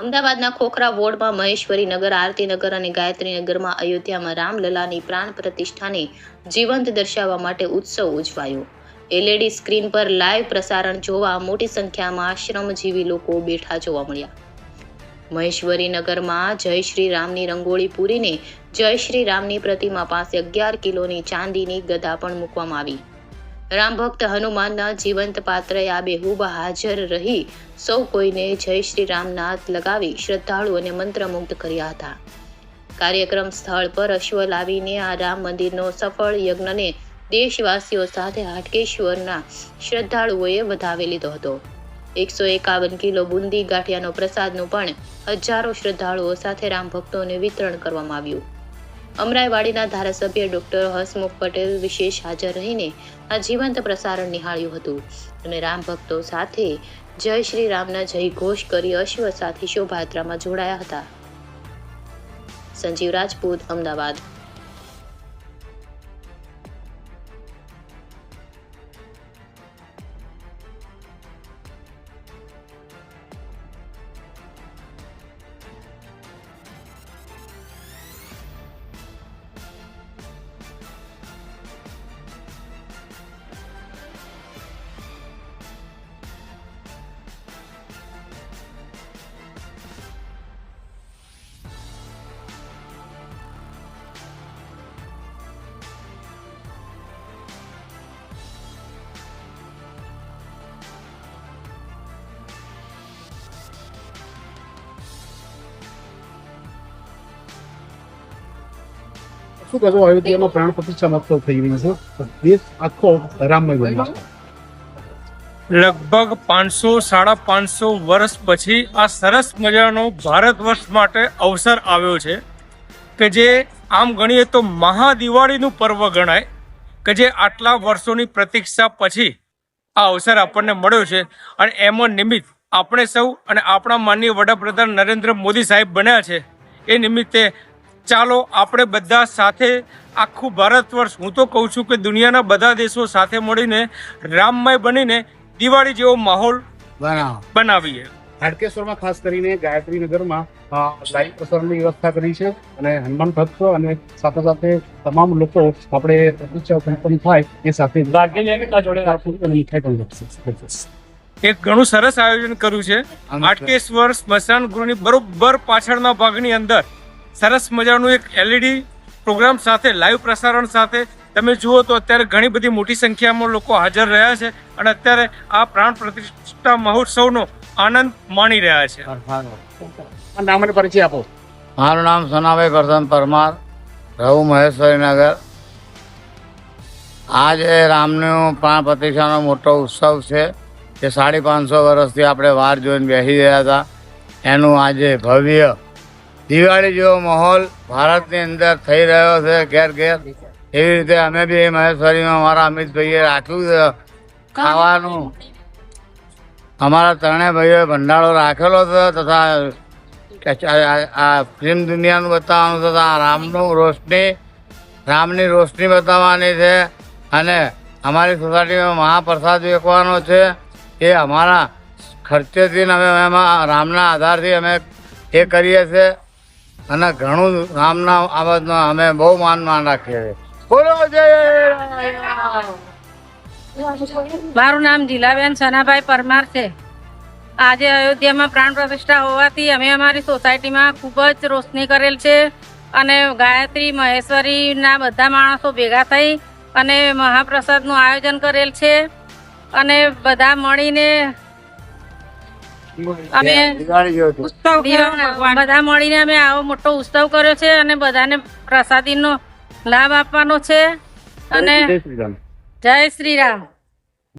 અમદાવાદના ખોખરા વોર્ડમાં મહેશ્વરી નગર, આરતી નગર અને ગાયત્રી નગરમાં અયોધ્યામાં રામલલાની પ્રાણ પ્રતિષ્ઠાને જીવંત દર્શાવવા માટે ઉત્સવ ઉજવાયો. એલઈડી સ્ક્રીન પર લાઈવ પ્રસારણ જોવા મોટી સંખ્યામાં શ્રમજીવી લોકો બેઠા જોવા મળ્યા. મહેશ્વરી નગરમાં જય શ્રી રામની રંગોળી પૂરીને જય શ્રી રામની પ્રતિમા પાસે 11 કિલોની ચાંદીની ગદા પણ મૂકવામાં આવી. રામ ભક્ત હનુમાનના જીવંત પાત્રએ આબેહૂબ હાજર રહી સૌ કોઈને જય શ્રી રામ નાદ લગાવી શ્રદ્ધાળુઓને મંત્રમુગ્ધ કર્યા હતા. કાર્યક્રમ સ્થળ પર અશ્વ લાવીને આ રામ મંદિરનો સફળ યજ્ઞને દેશવાસીઓ સાથે હાટકેશ્વરના શ્રદ્ધાળુઓએ વધાવી લીધો હતો. 151 કિલો બુંદી ગાંઠિયાનો પ્રસાદનું પણ હજારો શ્રદ્ધાળુઓ સાથે રામ ભક્તોને વિતરણ કરવામાં આવ્યું. અમરાઈવાડીના ધારાસભ્ય ડોક્ટર હસમુખ પટેલ વિશેષ હાજર રહીને આ જીવંત પ્રસારણ નિહાળ્યું હતું અને રામ ભક્તો સાથે જય શ્રી રામના જય ઘોષ કરી અશ્વ સાથે શોભાયાત્રામાં જોડાયા હતા. સંજીવ રાજપૂત, અમદાવાદ. શું કહેશો, અયોધ્યામાં પ્રાણ પ્રતિષ્ઠા મહોત્સવ થઈ રહ્યો છે, દેશ આખો રામમય બન્યો છે. લગભગ 500-550 વર્ષ પછી આ સરસ મજાનો ભારત વર્ષ માટે અવસર આવ્યો છે કે જે આમ ગણીએ તો મહાદિવાળીનું પર્વ ગણાય, કે જે આટલા વર્ષોની પ્રતીક્ષા પછી આ અવસર આપણને મળ્યો છે. અને એમાં નિમિત્ત આપણે સૌ અને આપણા માનનીય વડાપ્રધાન નરેન્દ્ર મોદી સાહેબ બન્યા છે. એ નિમિત્તે ચાલો આપણે બધા સાથે આખું ભારત વર્ષ, હું તો કહું છું કે દુનિયાના બધા દેશો સાથે મળીને રામમય બનીને દિવાળી જેવો માહોલ બનાવીએ. હાટકેશ્વરમાં ખાસ કરીને ગાયત્રી નગરમાં લાઈવ પ્રસારણની વ્યવસ્થા કરી છે અને હનુમાન ભક્ત અને સાથે સાથે તમામ લોકો આપણે પ્રતિષ્ઠા સંપન્ન થાય એ સાથે એક ઘણું સરસ આયોજન કર્યું છે. હાટકેશ્વર સ્મશાન ગૃહની બરોબર પાછળના ભાગની અંદર સરસ મજાનું એક એલઈડી પ્રોગ્રામ સાથે લાઈવ પ્રસારણ સાથે તમે જુઓ તો અત્યારે ઘણી બધી મોટી સંખ્યામાં લોકો હાજર રહ્યા છે અને અત્યારે આ પ્રાણ પ્રતિષ્ઠા મહોત્સવનો આનંદ માણી રહ્યા છે. નામ અને પરિચય આપો. મારું નામ સોનાભાઈ કરશન પરમાર, રહું મહેશ્વરી નગર. આજે રામનો પ્રાણ પ્રતિષ્ઠાનો મોટો ઉત્સવ છે જે 550 વર્ષથી આપણે વાર જોઈને બેસી રહ્યા હતા. એનું આજે ભવ્ય દિવાળી જેવો માહોલ ભારતની અંદર થઈ રહ્યો છે ઘેર ઘેર. એવી રીતે અમે બી મહેશ્વરીમાં અમારા અમિતભાઈએ રાખ્યું છે ખાવાનું. અમારા ત્રણેય ભાઈઓએ ભંડારો રાખેલો છે તથા આ ફિલ્મ દુનિયાનું બતાવવાનું તથા રામની રોશની બતાવવાની છે અને અમારી સોસાયટીમાં મહાપ્રસાદ વેચવાનો છે. એ અમારા ખર્ચેથી અમે એમાં રામના આધારથી અમે એ કરીએ છીએ અને ઘણું રામના આવાજનો અમે બહુ માન રાખીએ છીએ. બોલો જય રામ. મારું નામ જીલાબેન સનાભાઈ પરમાર છે. આજે અયોધ્યામાં પ્રાણ પ્રતિષ્ઠા હોવાથી અમે અમારી સોસાયટીમાં ખૂબ જ રોશની કરેલ છે અને ગાયત્રી મહેશ્વરીના બધા માણસો ભેગા થઈ અને મહાપ્રસાદનું આયોજન કરેલ છે અને બધા મળીને અમે બધા મળીને અમે આવો મોટો ઉત્સવ કર્યો છે અને બધાને પ્રસાદીનો લાભ આપવાનો છે અને જય શ્રી રામ.